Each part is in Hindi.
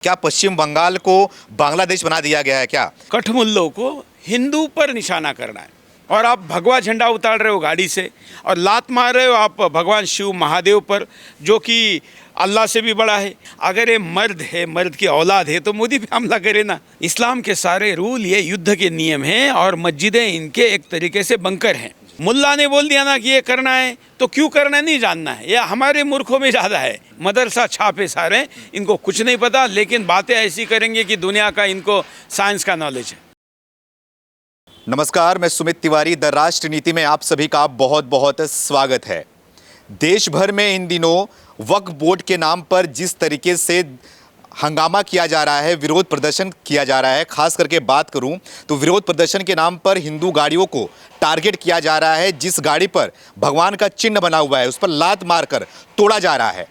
क्या पश्चिम बंगाल को बांग्लादेश बना दिया गया है क्या? कठमुल्लों को हिंदू पर निशाना करना है और आप भगवा झंडा उतार रहे हो गाड़ी से और लात मार रहे हो आप भगवान शिव महादेव पर, जो कि अल्लाह से भी बड़ा है। अगर ये मर्द है, मर्द की औलाद है, तो मोदी पे हमला करे ना। इस्लाम के सारे रूल ये युद्ध के नियम हैं और मस्जिदें इनके एक तरीके से बंकर हैं। मुल्ला ने बोल दिया ना कि ये करना है तो क्यों करना है नहीं जानना है। यह हमारे मूर्खों में ज़्यादा है। मदरसा छापे सारे, इनको कुछ नहीं पता, लेकिन बातें ऐसी करेंगे कि दुनिया का इनको साइंस का नॉलेज है। नमस्कार, मैं सुमित तिवारी। द राष्ट्र नीति में आप सभी का बहुत बहुत स्वागत है। देश भर में इन दिनों वक्फ बोर्ड के नाम पर जिस तरीके से हंगामा किया जा रहा है, विरोध प्रदर्शन किया जा रहा है, खास करके बात करूं तो विरोध प्रदर्शन के नाम पर हिंदू गाड़ियों को टारगेट किया जा रहा है। जिस गाड़ी पर भगवान का चिन्ह बना हुआ है उस पर लात मारकर तोड़ा जा रहा है।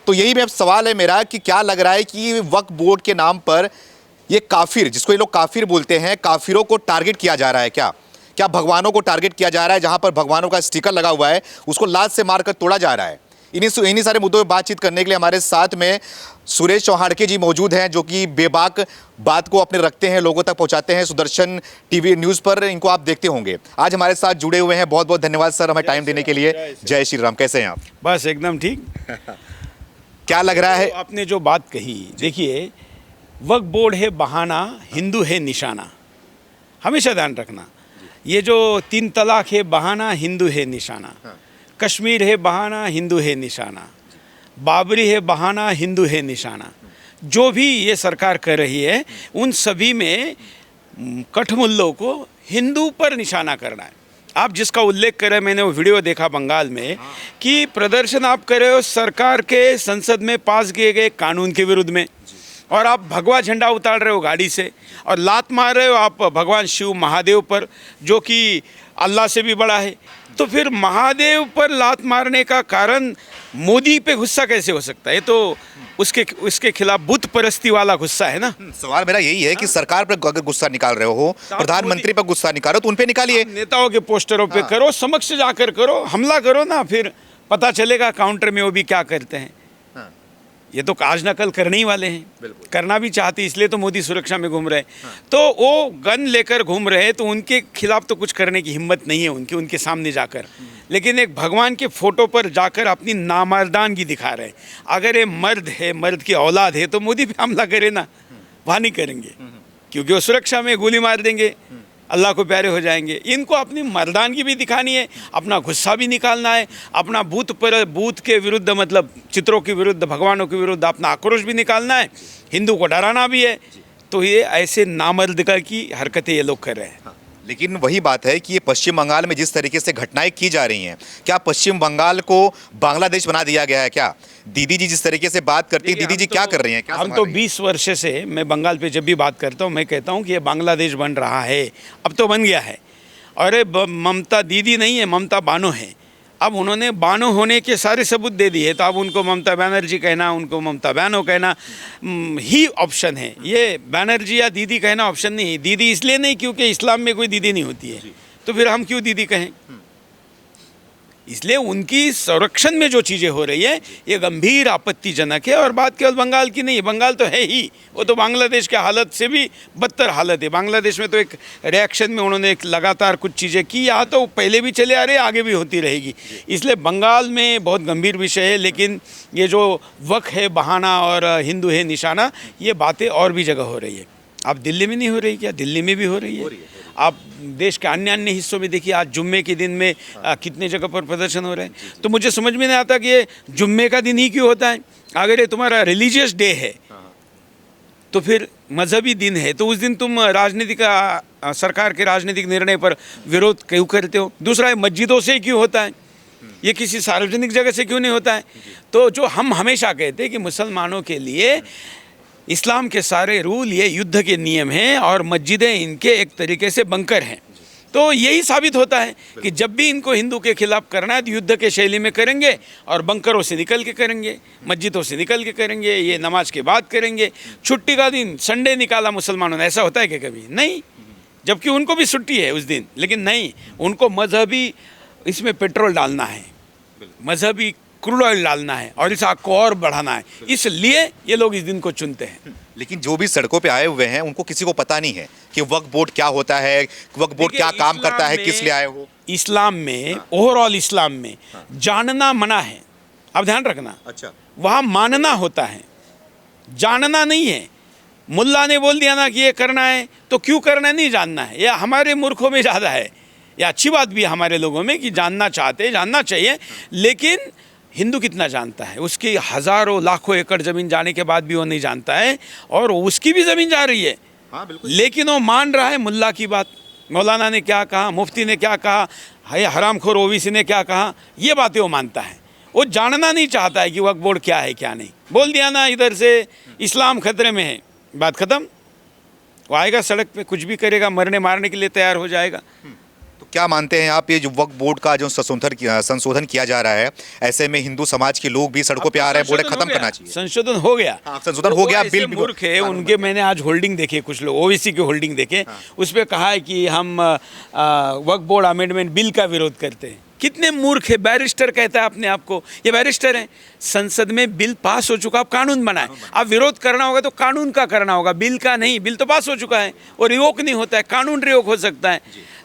तो यही में अब सवाल है मेरा कि क्या लग रहा है कि वक्फ बोर्ड के नाम पर ये काफिर, जिसको ये लोग काफिर बोलते हैं, काफिरों को टारगेट किया जा रहा है क्या? क्या भगवानों को टारगेट किया जा रहा है? जहां पर भगवानों का स्टिकर लगा हुआ है उसको लात से मारकर तोड़ा जा रहा है। इन्हीं सारे मुद्दों पर बातचीत करने के लिए हमारे साथ में सुरेश चौहाड़के जी मौजूद हैं, जो कि बेबाक बात को अपने रखते हैं, लोगों तक पहुंचाते हैं। सुदर्शन टीवी न्यूज़ पर इनको आप देखते होंगे। आज हमारे साथ जुड़े हुए हैं। बहुत बहुत धन्यवाद सर, हमें टाइम देने के लिए। जय श्री राम। कैसे हैं आप? बस एकदम ठीक। क्या लग रहा है? तो आपने जो बात कही, देखिए, वक्फ बोर्ड है बहाना, हिंदू है निशाना। हमेशा ध्यान रखना, ये जो 3 तलाक है बहाना, हिंदू है निशाना। कश्मीर है बहाना, हिंदू है निशाना। बाबरी है बहाना, हिंदू है निशाना। जो भी ये सरकार कर रही है उन सभी में कठमुल्लों को हिंदू पर निशाना करना है। आप जिसका उल्लेख करें, मैंने वो वीडियो देखा बंगाल में कि प्रदर्शन आप कर रहे हो सरकार के संसद में पास किए गए कानून के विरुद्ध में, और आप भगवा झंडा उतार रहे हो गाड़ी से और लात मार रहे हो आप भगवान शिव महादेव पर, जो कि अल्लाह से भी बड़ा है। तो फिर महादेव पर लात मारने का कारण मोदी पे गुस्सा कैसे हो सकता है? ये तो उसके खिलाफ बुत परस्ती वाला गुस्सा है ना। सवाल मेरा यही है कि सरकार पर अगर गुस्सा निकाल रहे हो, प्रधानमंत्री पर गुस्सा निकाल रहे हो, तो उन पे निकालिए। नेताओं के पोस्टरों पे करो, समक्ष जाकर करो, हमला करो ना, फिर पता चलेगा काउंटर में वो भी क्या करते हैं। ये तो आज न कल करने ही वाले हैं, करना भी चाहते, इसलिए तो मोदी सुरक्षा में घूम रहे हैं। तो वो गन लेकर घूम रहे हैं, तो उनके खिलाफ तो कुछ करने की हिम्मत नहीं है उनके सामने जाकर। लेकिन एक भगवान के फोटो पर जाकर अपनी नामर्दानगी दिखा रहे हैं। अगर ये मर्द है, मर्द की औलाद है, तो मोदी पे हमला करे ना, वहाँ नहीं करेंगे, क्योंकि वो सुरक्षा में गोली मार देंगे, अल्लाह को प्यारे हो जाएंगे। इनको अपनी मर्दानगी भी दिखानी है, अपना गुस्सा भी निकालना है, अपना बूथ के विरुद्ध, मतलब चित्रों के विरुद्ध, भगवानों के विरुद्ध अपना आक्रोश भी निकालना है, हिंदू को डराना भी है। तो ये ऐसे नामर्दगा की हरकतें ये लोग कर रहे हैं। लेकिन वही बात है कि ये पश्चिम बंगाल में जिस तरीके से घटनाएं की जा रही हैं, क्या पश्चिम बंगाल को बांग्लादेश बना दिया गया है क्या? दीदी जी जिस तरीके से बात करती है, दीदी जी क्या कर रही हैं? हम तो 20 वर्ष से, मैं बंगाल पे जब भी बात करता हूँ मैं कहता हूँ कि ये बांग्लादेश बन रहा है, अब तो बन गया है। और ममता दीदी नहीं है, ममता बानो है। अब उन्होंने बानो होने के सारे सबूत दे दिए, तो अब उनको ममता बनर्जी कहना, उनको ममता बानो कहना ही ऑप्शन है। ये बनर्जी या दीदी कहना ऑप्शन नहीं है। दीदी इसलिए नहीं क्योंकि इस्लाम में कोई दीदी नहीं होती है, तो फिर हम क्यों दीदी कहें? इसलिए उनकी संरक्षण में जो चीज़ें हो रही है ये गंभीर आपत्तिजनक है। और बात केवल बंगाल की नहीं है, बंगाल तो है ही, वो तो बांग्लादेश के हालत से भी बदतर हालत है। बांग्लादेश में तो एक रिएक्शन में उन्होंने एक लगातार कुछ चीज़ें की, यहाँ तो पहले भी चले आ रहे, आगे भी होती रहेगी। इसलिए बंगाल में बहुत गंभीर विषय है। लेकिन ये जो वक्फ है बहाना और हिंदू है निशाना, ये बातें और भी जगह हो रही है। आप दिल्ली में नहीं हो रही क्या? दिल्ली में भी हो रही है। आप देश के अन्य हिस्सों में देखिए, आज जुम्मे के दिन में कितने जगह पर प्रदर्शन हो रहे हैं। तो मुझे समझ में नहीं आता कि ये जुम्मे का दिन ही क्यों होता है। अगर ये तुम्हारा रिलीजियस डे है तो फिर मजहबी दिन है, तो उस दिन तुम राजनीतिक सरकार के राजनीतिक निर्णय पर विरोध क्यों करते हो? दूसरा है, मस्जिदों से क्यों होता है, ये किसी सार्वजनिक जगह से क्यों नहीं होता है? तो जो हम हमेशा कहते हैं कि मुसलमानों के लिए इस्लाम के सारे रूल ये युद्ध के नियम हैं और मस्जिदें इनके एक तरीके से बंकर हैं। तो यही साबित होता है कि जब भी इनको हिंदू के खिलाफ करना है तो युद्ध के शैली में करेंगे, और बंकरों से निकल के करेंगे, मस्जिदों से निकल के करेंगे, ये नमाज के बाद करेंगे। छुट्टी का दिन संडे निकाला मुसलमानों ने, ऐसा होता है कि कभी नहीं, जबकि उनको भी छुट्टी है उस दिन। लेकिन नहीं, उनको मजहबी इसमें पेट्रोल डालना है, मजहबी क्रूड ऑयल डालना है और इस आग को और बढ़ाना है, इसलिए ये लोग इस दिन को चुनते हैं। लेकिन जो भी सड़कों पे आए हुए हैं उनको किसी को पता नहीं है कि वक्फ बोर्ड क्या होता है, वक्फ बोर्ड क्या काम करता है, किस लिए आए हो। इस्लाम में, ओवरऑल इस्लाम में जानना मना है। अब ध्यान रखना, अच्छा, वहाँ मानना होता है, जानना नहीं है। मुल्ला ने बोल दिया ना कि ये करना है तो क्यों करना है नहीं जानना है। यह हमारे मूर्खों में ज़्यादा है। यह अच्छी बात भी है हमारे लोगों में कि जानना चाहते, जानना चाहिए। लेकिन हिंदू कितना जानता है? उसकी हज़ारों लाखों एकड़ ज़मीन जाने के बाद भी वो नहीं जानता है, और उसकी भी ज़मीन जा रही है। हाँ बिल्कुल। लेकिन वो मान रहा है मुल्ला की बात, मौलाना ने क्या कहा, मुफ्ती ने क्या कहा, है हरामखोर ओवीसी ने क्या कहा, ये बातें वो मानता है। वो जानना नहीं चाहता है कि वक्फ बोर्ड क्या है क्या नहीं। बोल दिया ना इधर से इस्लाम खतरे में है, बात ख़त्म। वो आएगा सड़क पे, कुछ भी करेगा, मरने मारने के लिए तैयार हो जाएगा। तो क्या मानते हैं आप, ये जो वक्फ बोर्ड का जो संशोधन किया जा रहा है, ऐसे में हिंदू समाज के लोग भी सड़कों पे आ रहे हैं, बोले खत्म करना चाहिए। संशोधन हो गया, संशोधन हो गया। बिल मूर्ख है उनके। मैंने आज होल्डिंग देखे, कुछ लोग ओवीसी के होल्डिंग देखे, उस पर कहा है कि हम वक्फ बोर्ड अमेंडमेंट बिल का विरोध करते हैं। कितने मूर्ख है। बैरिस्टर कहता है अपने आप को, ये बैरिस्टर है। संसद में बिल पास हो चुका, अब कानून बना है। अब विरोध करना होगा तो कानून का करना होगा, बिल का नहीं। बिल तो पास हो चुका है, और रिवोक नहीं होता है, कानून रिवोक हो सकता है।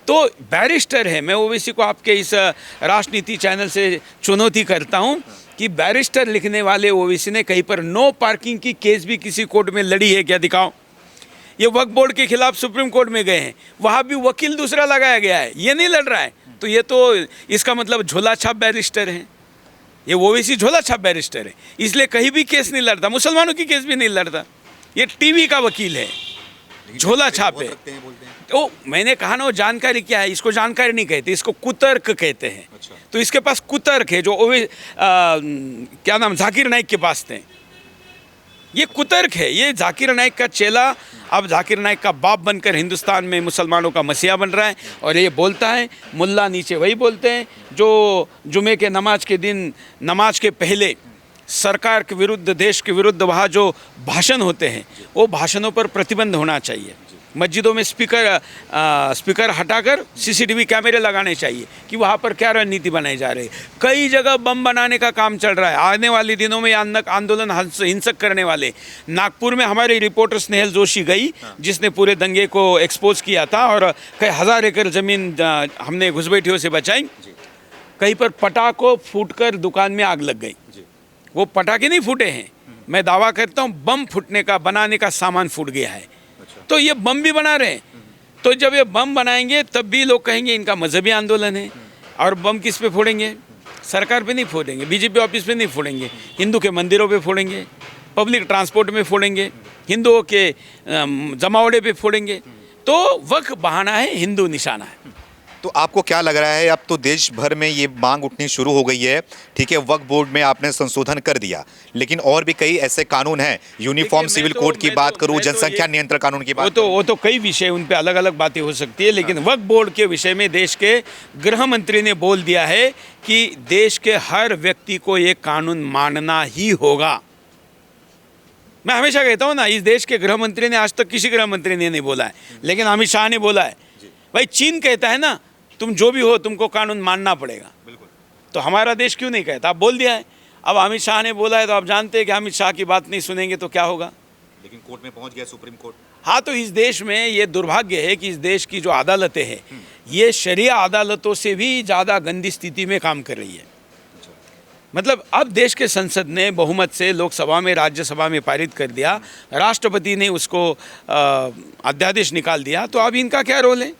तो बैरिस्टर है। मैं ओवीसी को आपके इस राजनीति चैनल से चुनौती करता हूँ कि बैरिस्टर लिखने वाले ओवीसी ने कहीं पर नो पार्किंग की केस भी किसी कोर्ट में लड़ी है क्या? दिखाओ। ये वक्फ बोर्ड के खिलाफ सुप्रीम कोर्ट में गए हैं, वहाँ भी वकील दूसरा लगाया गया है, ये नहीं लड़ रहा है। तो ये तो इसका मतलब झोला छाप बैरिस्टर है। ये ओवीसी झोला छाप बैरिस्टर है, इसलिए कहीं भी केस नहीं लड़ता, मुसलमानों की केस भी नहीं लड़ता। ये टीवी का वकील है, झोला छाप है। तो मैंने कहा ना, वो जानकारी क्या है, इसको जानकारी नहीं कहते, इसको कुतर्क कहते हैं। अच्छा। तो इसके पास कुतर्क है, जो क्या नाम, जाकिर नाइक के पास थे। ये कुतर्क है। ये जाकिर नाइक का चेला अब जाकिर नाइक का बाप बनकर हिंदुस्तान में मुसलमानों का मसीहा बन रहा है। और ये बोलता है, मुल्ला नीचे वही बोलते हैं जो जुमे के नमाज के दिन, नमाज के पहले सरकार के विरुद्ध, देश के विरुद्ध वहाँ जो भाषण होते हैं, वो भाषणों पर प्रतिबंध होना चाहिए। मस्जिदों में स्पीकर हटाकर सीसीटीवी कैमरे लगाने चाहिए कि वहाँ पर क्या रणनीति बनाई जा रही है। कई जगह बम बनाने का काम चल रहा है। आने वाले दिनों में आंदोलन हिंसक करने वाले, नागपुर में हमारे रिपोर्टर स्नेहल जोशी गई, जिसने पूरे दंगे को एक्सपोज किया था, और कई हज़ार एकड़ ज़मीन हमने घुसपैठियों से बचाई। कहीं पर पटाखों फूटकर दुकान में आग लग गई। वो पटाखे नहीं फूटे हैं, मैं दावा करता हूँ बम फूटने का, बनाने का सामान फूट गया है। तो ये बम भी बना रहे हैं। तो जब ये बम बनाएंगे तब भी लोग कहेंगे इनका मजहबी आंदोलन है। और बम किस पे फोड़ेंगे? सरकार पे नहीं फोड़ेंगे, बीजेपी ऑफिस पे नहीं फोड़ेंगे, हिंदू के मंदिरों पे फोड़ेंगे, पब्लिक ट्रांसपोर्ट में फोड़ेंगे, हिंदुओं के जमावड़े पे फोड़ेंगे। तो वक्फ बहाना है, हिंदू निशाना है। तो आपको क्या लग रहा है, अब तो देश भर में ये मांग उठनी शुरू हो गई है, ठीक है, वक्फ बोर्ड में आपने संशोधन कर दिया, लेकिन और भी कई ऐसे कानून हैं, यूनिफॉर्म सिविल कोड की बात करूं, जनसंख्या नियंत्रण कानून की बात, वो तो कई विषय, उन पे अलग अलग बातें हो सकती है। लेकिन वक्फ बोर्ड के विषय में देश के गृह मंत्री ने बोल दिया है कि देश के हर व्यक्ति को ये कानून मानना ही होगा। मैं हमेशा कहता हूँ ना, इस देश के गृह मंत्री ने, आज तक किसी गृह मंत्री ने नहीं बोला है, लेकिन अमित शाह ने बोला है। भाई चीन कहता है ना, तुम जो भी हो तुमको कानून मानना पड़ेगा। बिल्कुल। तो हमारा देश क्यों नहीं कहता? आप बोल दिया है। अब अमित शाह ने बोला है, तो आप जानते हैं कि अमित शाह की बात नहीं सुनेंगे तो क्या होगा। लेकिन कोर्ट में पहुंच गया सुप्रीम कोर्ट। हाँ, तो इस देश में ये दुर्भाग्य है कि इस देश की जो अदालतें हैं, ये शरिया अदालतों से भी ज़्यादा गंदी स्थिति में काम कर रही है। मतलब अब देश के संसद ने बहुमत से लोकसभा में, राज्यसभा में पारित कर दिया, राष्ट्रपति ने उसको अध्यादेश निकाल दिया, तो अब इनका क्या रोल है?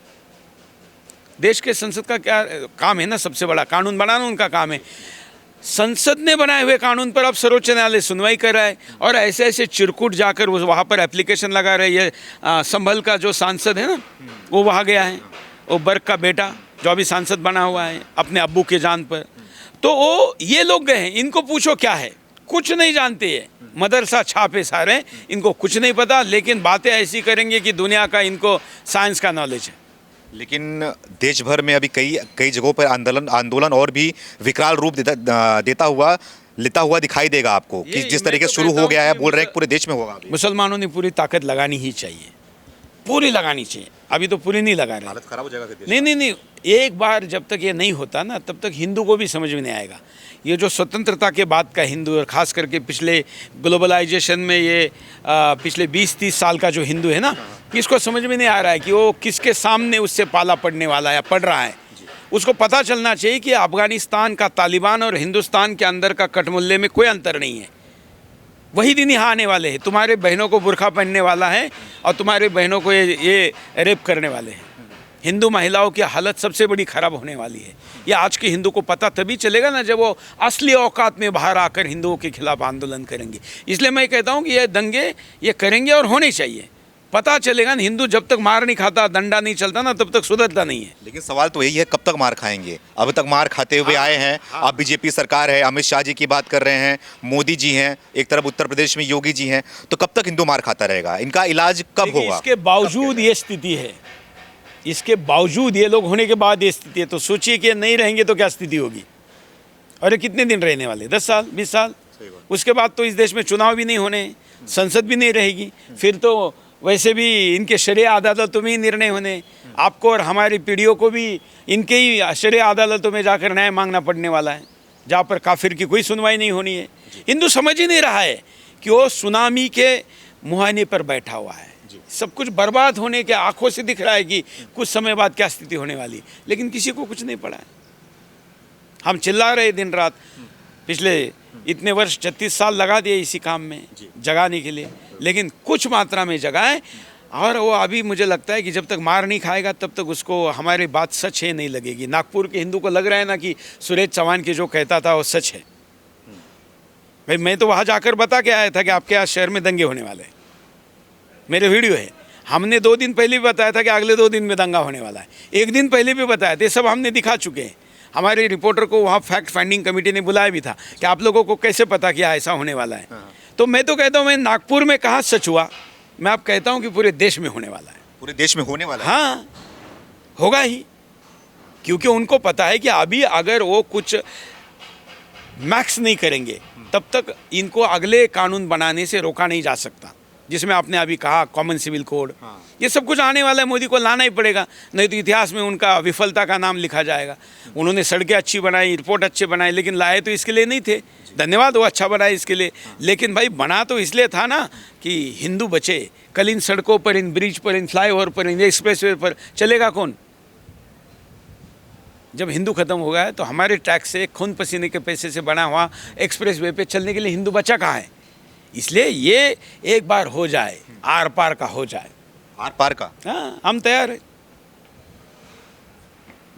देश के संसद का क्या काम है ना, सबसे बड़ा कानून बनाना उनका काम है। संसद ने बनाए हुए कानून पर अब सर्वोच्च न्यायालय सुनवाई कर रहा है, और ऐसे ऐसे चिरकुट जाकर वो वहाँ पर एप्लीकेशन लगा रहे हैं। संभल का जो सांसद है ना, वो वहाँ गया है, वो बर्क का बेटा जो अभी सांसद बना हुआ है अपने अब्बू के जान पर, तो वो ये लोग गए हैं। इनको पूछो क्या है, कुछ नहीं जानते हैं, मदरसा छापे सारे, इनको कुछ नहीं पता, लेकिन बातें ऐसी करेंगे कि दुनिया का इनको साइंस का नॉलेज है। लेकिन देश भर में अभी कई जगहों पर आंदोलन और भी विकराल रूप लेता हुआ दिखाई देगा आपको, कि जिस तरीके से शुरू हो गया है, बोल रहे हैं पूरे देश में होगा। मुसलमानों ने पूरी ताकत लगानी ही चाहिए। पूरी लगानी चाहिए। अभी तो पूरी नहीं लगा रहे। हालत खराब हो जाएगा फिर देश नहीं नहीं नहीं, एक बार जब तक ये नहीं होता ना, तब तक हिंदू को भी समझ में नहीं आएगा। ये जो स्वतंत्रता के बाद का हिंदू, और ख़ास करके पिछले ग्लोबलाइजेशन में ये पिछले 20-30 साल का जो हिंदू है ना, इसको समझ में नहीं आ रहा है कि वो किसके सामने उससे पाला पड़ने वाला है या पड़ रहा है। उसको पता चलना चाहिए कि अफ़गानिस्तान का तालिबान और हिंदुस्तान के अंदर का कठमुल्ले में कोई अंतर नहीं है। वही दिन यहाँ आने वाले हैं, तुम्हारे बहनों को बुर्खा पहनने वाला है और तुम्हारे बहनों को ये रेप करने वाले हैं। हिंदू महिलाओं की हालत सबसे बड़ी ख़राब होने वाली है। ये आज के हिंदू को पता तभी चलेगा ना जब वो असली औकात में बाहर आकर हिंदुओं के खिलाफ आंदोलन करेंगे। इसलिए मैं कहता हूँ कि ये दंगे ये करेंगे और होने चाहिए। पता चलेगा ना, हिंदू जब तक मार नहीं खाता, डंडा नहीं चलता ना, तब तक सुधरता नहीं है। लेकिन सवाल तो यही है, कब तक मार खाएंगे? अब तक मार खाते हुए आए हैं। अब बीजेपी सरकार है, अमित शाह जी की बात कर रहे हैं, मोदी जी हैं, एक तरफ उत्तर प्रदेश में योगी जी हैं, तो कब तक हिंदू मार खाता रहेगा? इनका इलाज कब होगा? इसके बावजूद ये स्थिति है, इसके बावजूद ये लोग होने के बाद ये स्थिति है, तो सोचिए कि नहीं रहेंगे तो क्या स्थिति होगी। और ये कितने दिन रहने वाले? 10 साल, 20 साल? उसके बाद तो इस देश में चुनाव भी नहीं होने, संसद भी नहीं रहेगी, फिर तो वैसे भी इनके शरिया अदालतों में ही निर्णय होने, आपको और हमारी पीढ़ियों को भी इनके ही शरिया अदालतों में जाकर न्याय मांगना पड़ने वाला है, जहाँ पर काफिर की कोई सुनवाई नहीं होनी है। हिंदू समझ ही नहीं रहा है कि वो सुनामी के मुहाने पर बैठा हुआ है, सब कुछ बर्बाद होने के आंखों से दिख रहा है कि कुछ समय बाद क्या स्थिति होने वाली है, लेकिन किसी को कुछ नहीं पड़ा है। हम चिल्ला रहे दिन रात, पिछले इतने वर्ष 36 साल लगा दिए इसी काम में जगाने के लिए, लेकिन कुछ मात्रा में जगाएं। और वो अभी मुझे लगता है कि जब तक मार नहीं खाएगा तब तक उसको हमारी बात सच है नहीं लगेगी। नागपुर के हिंदू को लग रहा है ना कि सुरेश चौहान के जो कहता था वो सच है। भाई मैं तो वहाँ जाकर बता के आया था कि आपके यहाँ शहर में दंगे होने वाले हैं, मेरे वीडियो है। हमने 2 दिन पहले भी बताया था कि अगले 2 दिन में दंगा होने वाला है, 1 दिन पहले भी बताया था, सब हमने दिखा चुके हैं। हमारे रिपोर्टर को वहाँ फैक्ट फाइंडिंग कमेटी ने बुलाया भी था कि आप लोगों को कैसे पता कि ऐसा होने वाला है। तो मैं तो कहता हूँ, मैं नागपुर में कहाँ सच हुआ, मैं आप कहता हूँ कि पूरे देश में होने वाला है। पूरे देश में होने वाला है? हाँ, होगा ही, क्योंकि उनको पता है कि अभी अगर वो कुछ मैक्स नहीं करेंगे तब तक इनको अगले कानून बनाने से रोका नहीं जा सकता, जिसमें आपने अभी कहा कॉमन सिविल कोड। ये सब कुछ आने वाला है, मोदी को लाना ही पड़ेगा, नहीं तो इतिहास में उनका विफलता का नाम लिखा जाएगा। उन्होंने सड़कें अच्छी बनाई, रिपोर्ट अच्छे बनाए, लेकिन लाए तो इसके लिए नहीं थे। धन्यवाद, वो अच्छा बनाए इसके लिए, लेकिन भाई बना तो इसलिए था ना कि हिंदू बचे। कल इन सड़कों पर, इन ब्रिज पर, इन फ्लाईओवर पर, इन एक्सप्रेसवे पर चलेगा कौन? जब हिंदू खत्म हो गया है तो हमारे टैक्स से, खून पसीने के पैसे से बना हुआ एक्सप्रेसवे पे चलने के लिए हिंदू बचा कहाँ है? इसलिए ये एक बार हो जाए, आर पार का हो जाए। आर पार का? हाँ, हम तैयार हैं।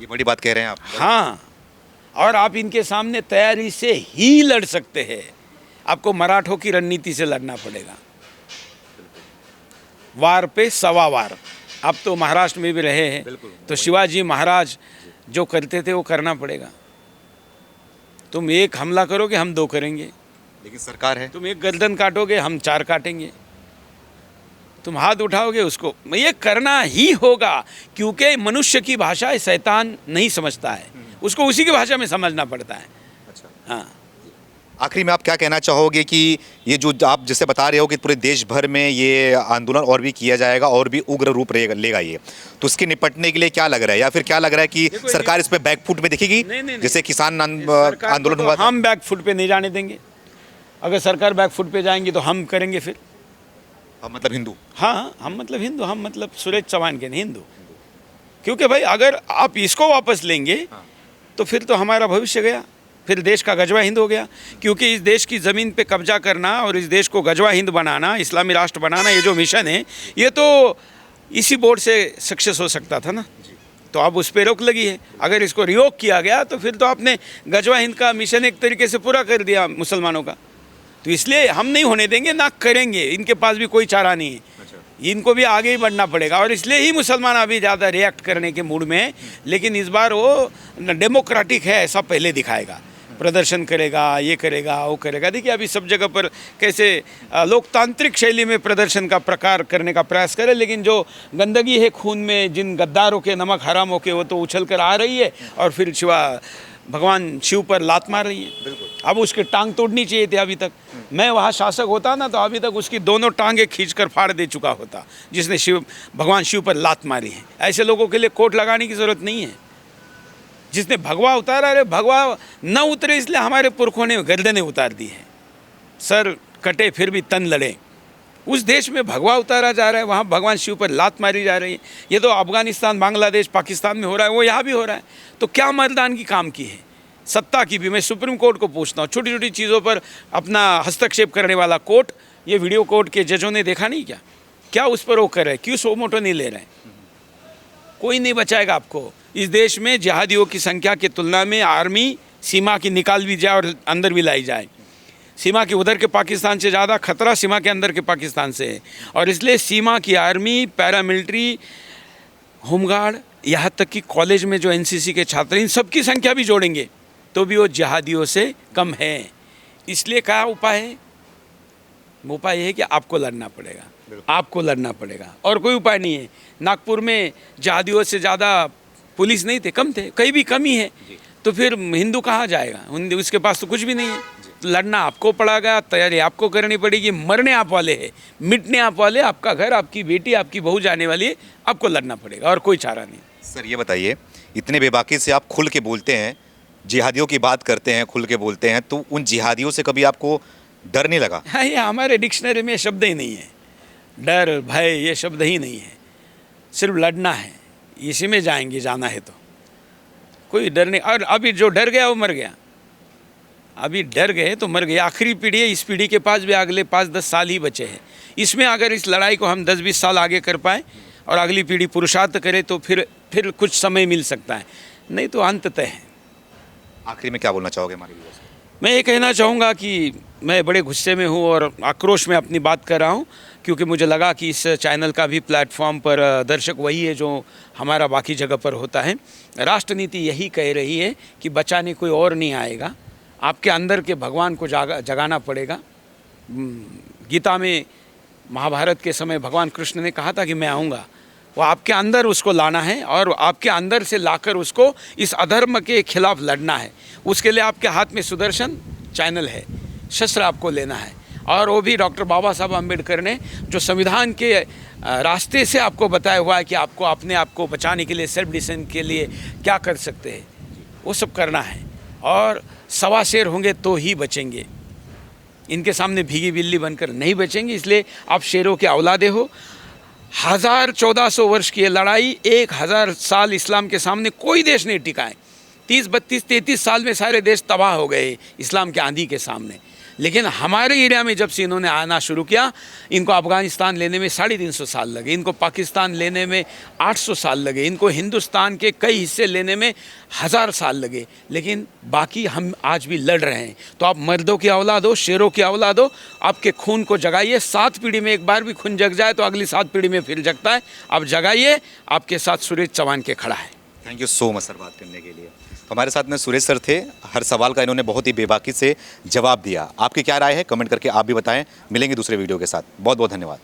ये बड़ी बात कह रहे हैं आप। हाँ, और आप इनके सामने तैयारी से ही लड़ सकते हैं। आपको मराठों की रणनीति से लड़ना पड़ेगा, वार पे सवा वार। आप तो महाराष्ट्र में भी रहे हैं, तो शिवाजी महाराज जो करते थे वो करना पड़ेगा। तुम एक हमला करोगे, हम 2 करेंगे। लेकिन सरकार है, तुम एक गर्दन काटोगे, हम 4 काटेंगे। तुम हाथ उठाओगे, उसको ये करना ही होगा, क्योंकि मनुष्य की भाषा शैतान नहीं समझता है, उसको उसी की भाषा में समझना पड़ता है। अच्छा, हाँ। आखिरी में आप क्या कहना चाहोगे कि ये जो आप जैसे बता रहे हो कि पूरे देश भर में ये आंदोलन और भी किया जाएगा और भी उग्र रूप लेगा ये, तो उसके निपटने के लिए क्या लग रहा है, या फिर क्या लग रहा है कि सरकार इस पे बैकफुट में दिखेगी? नहीं, जैसे किसान आंदोलन हुआ था। हम बैकफुट पे नहीं जाने देंगे। अगर सरकार बैकफुट पे जाएंगी तो हम करेंगे फिर। हम मतलब हिंदू? हाँ, हम मतलब हिंदू, हम मतलब सुरेश चौहान के नहीं, हिंदू। क्योंकि भाई अगर आप इसको वापस लेंगे तो फिर तो हमारा भविष्य गया, फिर देश का गजवा हिंद हो गया। क्योंकि इस देश की ज़मीन पे कब्जा करना और इस देश को गजवा हिंद बनाना, इस्लामी राष्ट्र बनाना, ये जो मिशन है, ये तो इसी बोर्ड से सक्सेस हो सकता था ना। तो अब उस पर रोक लगी है। अगर इसको रिवोक किया गया तो फिर तो आपने गजवा हिंद का मिशन एक तरीके से पूरा कर दिया मुसलमानों का। तो इसलिए हम नहीं होने देंगे, ना करेंगे। इनके पास भी कोई चारा नहीं है, इनको भी आगे ही बढ़ना पड़ेगा। और इसलिए ही मुसलमान अभी ज़्यादा रिएक्ट करने के मूड में है। लेकिन इस बार वो डेमोक्रेटिक है ऐसा पहले दिखाएगा, प्रदर्शन करेगा, ये करेगा, वो करेगा। देखिए अभी सब जगह पर कैसे लोकतांत्रिक शैली में प्रदर्शन का प्रकार करने का प्रयास करे, लेकिन जो गंदगी है खून में, जिन गद्दारों के, नमक हरामों के, वो तो उछल कर आ रही है और फिर शिवा भगवान शिव पर लात मार रही है। अब उसकी टांग तोड़नी चाहिए थी अभी तक। मैं वहाँ शासक होता ना तो अभी तक उसकी दोनों टांगें खींचकर फाड़ दे चुका होता, जिसने भगवान शिव पर लात मारी है। ऐसे लोगों के लिए कोर्ट लगाने की ज़रूरत नहीं है। जिसने भगवा उतारा, अरे भगवा न उतरे इसलिए हमारे पुरखों ने गर्दनें उतार दी हैं। सर कटे फिर भी तन लड़े। उस देश में भगवा उतारा जा रहा है, वहाँ भगवान शिव पर लात मारी जा रही है। ये तो अफगानिस्तान, बांग्लादेश, पाकिस्तान में हो रहा है, वो यहाँ भी हो रहा है। तो क्या मर्दान की काम की है? सत्ता की भी। मैं सुप्रीम कोर्ट को पूछता हूँ, छोटी छोटी चीज़ों पर अपना हस्तक्षेप करने वाला कोर्ट, ये वीडियो कोर्ट के जजों ने देखा नहीं क्या? क्या उस पर वो कर रहे हैं? क्यों सो मोटो नहीं ले रहे हैं? कोई नहीं बचाएगा आपको। इस देश में जिहादियों की संख्या की तुलना में आर्मी सीमा की निकाल भी जाए और अंदर भी लाई जाए। सीमा के उधर के पाकिस्तान से ज़्यादा खतरा सीमा के अंदर के पाकिस्तान से है। और इसलिए सीमा की आर्मी, पैरामिलिट्री, होमगार्ड, यहाँ तक कि कॉलेज में जो एनसीसी के छात्र, इन सबकी संख्या भी जोड़ेंगे तो भी वो जिहादियों से कम है। इसलिए क्या उपाय है? उपाय है कि आपको लड़ना पड़ेगा, आपको लड़ना पड़ेगा, और कोई उपाय नहीं है। नागपुर में जिहादियों से ज़्यादा पुलिस नहीं थे, कम थे, कहीं भी कमी है, तो फिर हिंदू कहाँ जाएगा? उसके पास तो कुछ भी नहीं है। तो लड़ना आपको पड़ेगा, तैयारी आपको करनी पड़ेगी। मरने आप वाले हैं, मिटने आप वाले, आपका घर, आपकी बेटी, आपकी बहू जाने वाली है, आपको लड़ना पड़ेगा और कोई चारा नहीं। सर ये बताइए, इतने बेबाकी से आप खुल के बोलते हैं, जिहादियों की बात करते हैं, खुल के बोलते हैं, तो उन जिहादियों से कभी आपको डर नहीं लगा? हाँ, ये हमारे डिक्शनरी में शब्द ही नहीं है। डर, भय, ये शब्द ही नहीं है। सिर्फ लड़ना है, इसी में जाएंगे, जाना है तो कोई डर नहीं। और अभी जो डर गया वो मर गया। अभी डर गए तो मर गए। आखिरी पीढ़ी है, इस पीढ़ी के पास भी अगले 5-10 साल ही बचे हैं। इसमें अगर इस लड़ाई को हम 10-20 साल आगे कर पाएँ और अगली पीढ़ी पुरुषार्थ करे तो फिर कुछ समय मिल सकता है, नहीं तो अंत तय है। आखिरी में क्या बोलना चाहोगे हमारे व्यूअर्स को? मैं ये कहना चाहूँगा कि मैं बड़े गुस्से में हूँ और आक्रोश में अपनी बात कर रहा हूँ, क्योंकि मुझे लगा कि इस चैनल का भी प्लेटफॉर्म पर दर्शक वही है जो हमारा बाकी जगह पर होता है। राष्ट्रनीति यही कह रही है कि बचाने कोई और नहीं आएगा, आपके अंदर के भगवान को जगाना पड़ेगा। गीता में, महाभारत के समय भगवान कृष्ण ने कहा था कि मैं आऊँगा, वो आपके अंदर उसको लाना है और आपके अंदर से लाकर उसको इस अधर्म के खिलाफ लड़ना है। उसके लिए आपके हाथ में सुदर्शन चैनल है, शस्त्र आपको लेना है, और वो भी डॉक्टर बाबा साहब अम्बेडकर ने जो संविधान के रास्ते से आपको बताया हुआ है कि आपको अपने आप को बचाने के लिए, सेल्फ डिफेंस के लिए क्या कर सकते हैं, वो सब करना है। और सवा शेर होंगे तो ही बचेंगे, इनके सामने भीगी बिल्ली बनकर नहीं बचेंगे। इसलिए आप शेरों के औलादे हो। 1400 वर्ष की ये लड़ाई, 1000 साल इस्लाम के सामने कोई देश नहीं टिका है। 30, 32, 33 साल में सारे देश तबाह हो गए इस्लाम के आंधी के सामने। लेकिन हमारे एरिया में जब से इन्होंने आना शुरू किया, इनको अफ़गानिस्तान लेने में 350 साल लगे, इनको पाकिस्तान लेने में 800 साल लगे, इनको हिंदुस्तान के कई हिस्से लेने में 1000 साल लगे। लेकिन बाकी हम आज भी लड़ रहे हैं। तो आप मर्दों की औलाद हो, शेरों की औलाद हो, आपके खून को जगाइए। 7 पीढ़ी में एक बार भी खून जग जाए तो अगली 7 पीढ़ी में फिर जगता है। आप जगाइए, आपके साथ सुरेश चौहान के खड़ा है। Thank you so much sir बात करने के लिए। तो हमारे साथ में सुरेश सर थे। हर सवाल का इन्होंने बहुत ही बेबाकी से जवाब दिया। आपकी क्या राय है कमेंट करके आप भी बताएं। मिलेंगे दूसरे वीडियो के साथ। बहुत बहुत धन्यवाद।